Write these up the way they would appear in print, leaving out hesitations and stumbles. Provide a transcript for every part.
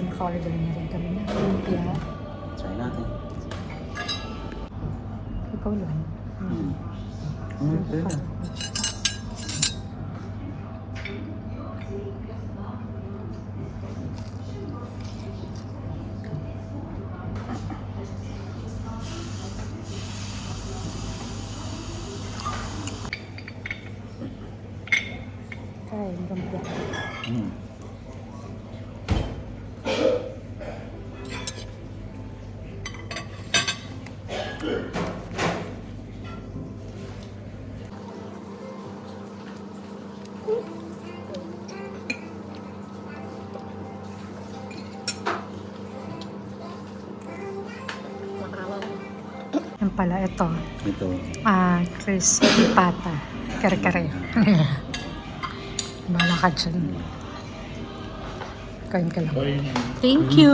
naka-order na rin kami na lumpia. Try natin. Ikaw lang. Pwede. Kain, lumpia. Yan pala, ito. Ito. Crispy pata. Kare-kare. Bahala ka dyan. Kain ka lang. Thank you!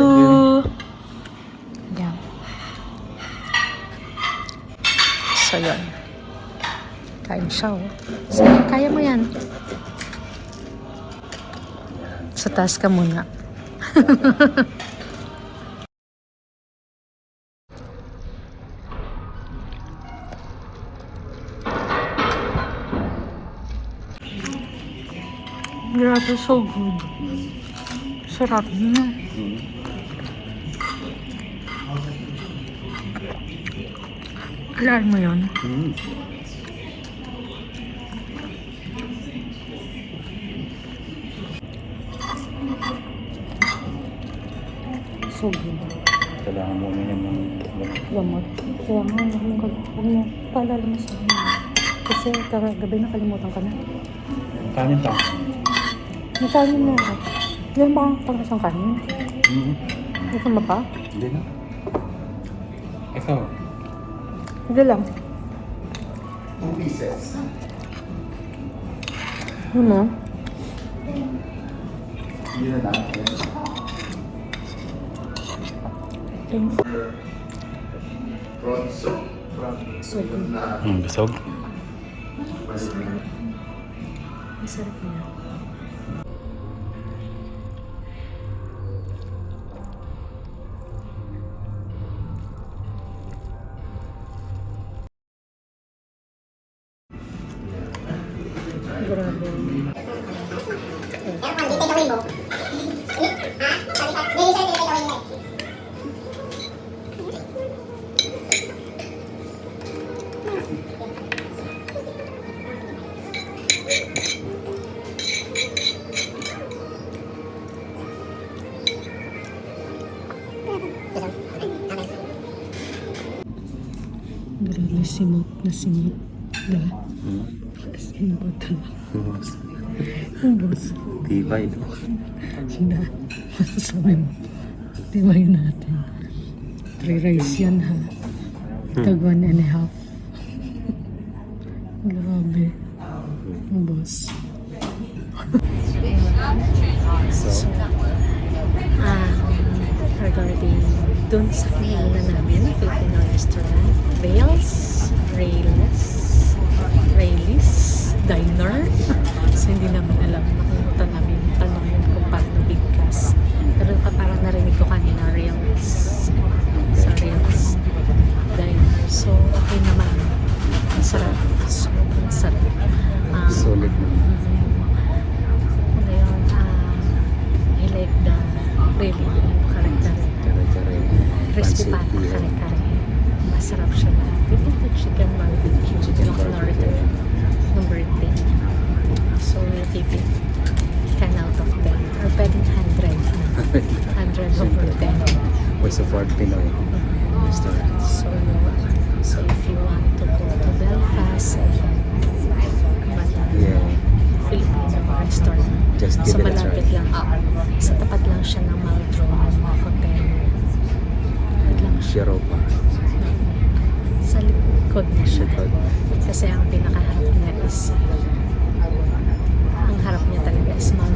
Yan. So, yun. Kain siya, oh. So, kaya mo yan. Sa taas ka muna. Grabe, so good. Sarap na. Alam mo yun? So good. Kailangan mo naman ng Lamot. Kaya nga, huwag mo paalala mo sa akin. Kasi kagabi nakalimutan ka na. kanin pa. May kanin mo ako. Yan ba ang pangasang kanin? Gusto mo pa? Hindi na. Ikaw. Hindi lang. 2 pieces. Ano? Hindi na natin. Thanks. Prawn soup. So good. Bisog. Masarap niya. Grabe. Grabe, simot na simot. Diba? Simot na. Ang boss. Tibay, no? Sina, masasabi mo. Tibayin natin. 3 rice yan, ha? Tag 1.5. Grabe. Ang boss. So, regarding dun sa kinainan namin, Filipino restaurant, Raylis Diner. So, hindi namin alam. Nakalimutan namin tanongin kung paano bigkas. Pero parang narinig ko kanina, Raylis. Sa Raylis Diner. So, okay naman. Masarap. Sobrang sarap. Solid naman. Ngayon, I like the really kare-kare. Crispy pata, kare-kare. Masarap siya na. Even the chicken barbecue. Yung in-order ng birthday. So, we'll give it 10 out of 10. Or pwedeng 100. 100 over 10. We support Pinoy restaurants. So if you want to go to Belfast, Filipino restaurant. Just So give it a try. malapit lang ako. Sa tapat lang siya ng Maldron Hotel. Malapit lang siya. Shiropa. Sa likod na siya. Likod. Kasi ang pinakaharap niya is ang harap niya talaga is Maldron